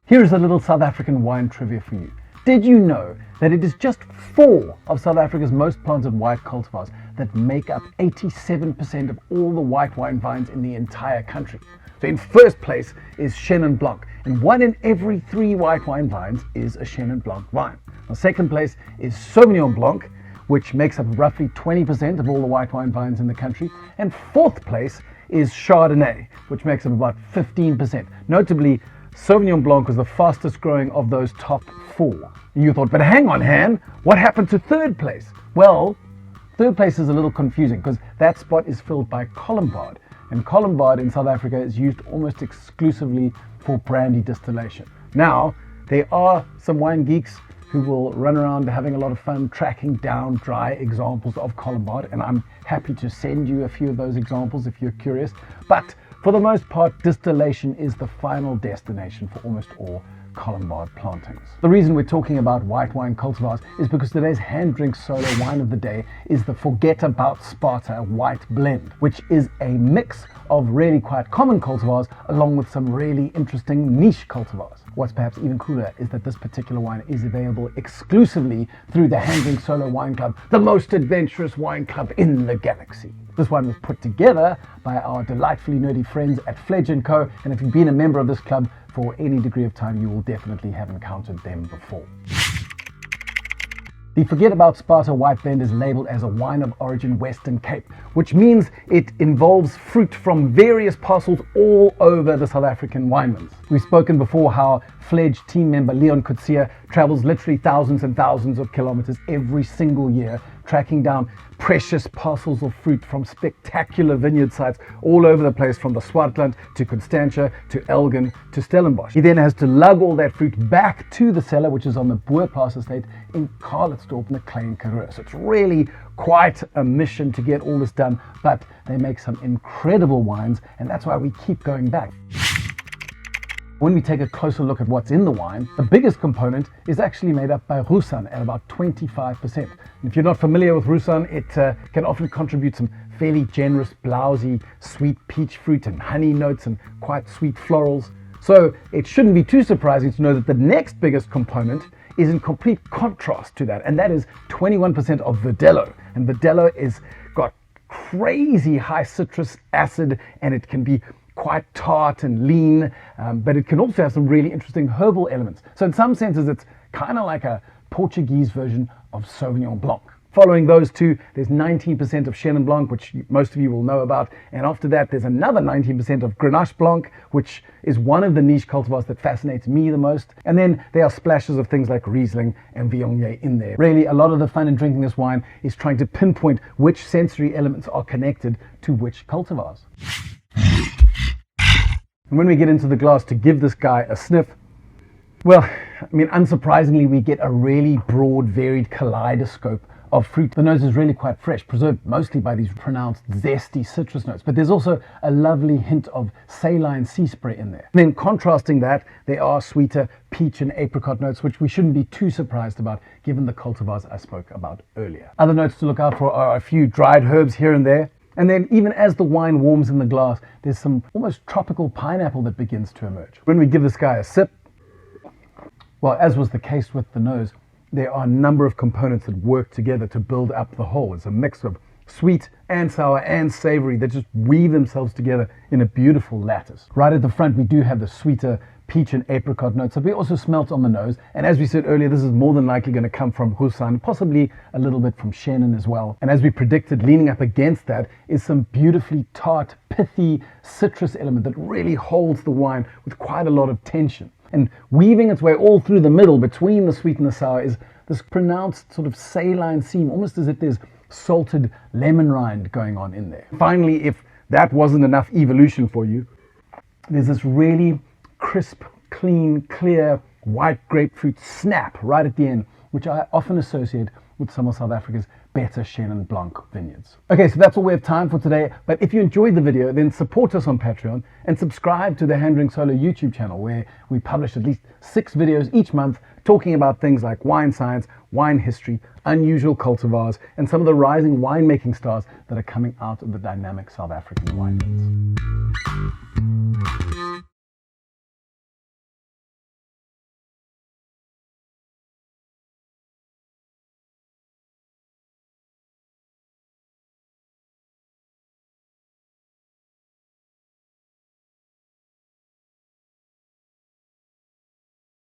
Here's a little South African wine trivia for you. Did you know that it is just 4 of South Africa's most planted white cultivars that make up 87% of all the white wine vines in the entire country? So in first place is Chenin Blanc, and 1 in every 3 white wine vines is a Chenin Blanc vine. Now, second place is Sauvignon Blanc, which makes up roughly 20% of all the white wine vines in the country. And fourth place is Chardonnay, which makes up about 15%. Notably, Sauvignon Blanc was the fastest growing of those top 4. And you thought, but hang on, Han, what happened to third place? Well, third place is a little confusing because that spot is filled by Colombard. And Colombard in South Africa is used almost exclusively for brandy distillation. Now, there are some wine geeks who will run around having a lot of fun tracking down dry examples of Colombard, and I'm happy to send you a few of those examples if you're curious. But for the most part, distillation is the final destination for almost all Colombard plantings. The reason we're talking about white wine cultivars is because today's hand drink solo wine of the day is the Forget About Sparta white blend, which is a mix of really quite common cultivars along with some really interesting niche cultivars. What's perhaps even cooler is that this particular wine is available exclusively through the Hand Drink Solo Wine Club, the most adventurous wine club in the galaxy. This wine was put together by our delightfully nerdy friends at Fledge & Co. And if you've been a member of this club for any degree of time, you will definitely have encountered them before. The Forget About Sparta white blend is labeled as a wine of origin Western Cape, which means it involves fruit from various parcels all over the South African winelands. We've spoken before how Fledge team member Leon Kutsia travels literally thousands and thousands of kilometers every single year, tracking down precious parcels of fruit from spectacular vineyard sites all over the place, from the Swartland to Constantia to Elgin to Stellenbosch. He then has to lug all that fruit back to the cellar, which is on the Boerplaas estate in Carletsdorp in the Klein Karoo. So it's really quite a mission to get all this done, but they make some incredible wines, and that's why we keep going back. When we take a closer look at what's in the wine, the biggest component is actually made up by Russan at about 25%. And if you're not familiar with Russan, it can often contribute some fairly generous, blousy, sweet peach fruit and honey notes and quite sweet florals. So it shouldn't be too surprising to know that the next biggest component is in complete contrast to that, and that is 21% of Verdelho. And Verdelho is got crazy high citrus acid, and it can be quite tart and lean, but it can also have some really interesting herbal elements. So in some senses, it's kind of like a Portuguese version of Sauvignon Blanc. Following those two, there's 19% of Chenin Blanc, which most of you will know about. And after that, there's another 19% of Grenache Blanc, which is one of the niche cultivars that fascinates me the most. And then there are splashes of things like Riesling and Viognier in there. Really, a lot of the fun in drinking this wine is trying to pinpoint which sensory elements are connected to which cultivars. And when we get into the glass to give this guy a sniff, well, I mean, unsurprisingly, we get a really broad, varied kaleidoscope of fruit. The nose is really quite fresh, preserved mostly by these pronounced zesty citrus notes, but there's also a lovely hint of saline sea spray in there. And then contrasting that, there are sweeter peach and apricot notes, which we shouldn't be too surprised about given the cultivars I spoke about earlier. Other notes to look out for are a few dried herbs here and there. And then even as the wine warms in the glass, there's some almost tropical pineapple that begins to emerge. When we give this guy a sip, well, as was the case with the nose, there are a number of components that work together to build up the whole. It's a mix of sweet and sour and savory that just weave themselves together in a beautiful lattice. Right at the front, we do have the sweeter peach and apricot notes that we also smelt on the nose. And as we said earlier, this is more than likely going to come from Russan, possibly a little bit from Chenin as well. And as we predicted, leaning up against that is some beautifully tart, pithy citrus element that really holds the wine with quite a lot of tension. And weaving its way all through the middle between the sweet and the sour is this pronounced sort of saline seam, almost as if there's salted lemon rind going on in there. Finally, if that wasn't enough evolution for you, there's this really crisp, clean, clear, white grapefruit snap right at the end, which I often associate with some of South Africa's better Chenin Blanc vineyards. Okay, so that's all we have time for today, but if you enjoyed the video, then support us on Patreon and subscribe to the Hand Drink Solo YouTube channel, where we publish at least 6 videos each month talking about things like wine science, wine history, unusual cultivars, and some of the rising winemaking stars that are coming out of the dynamic South African winelands.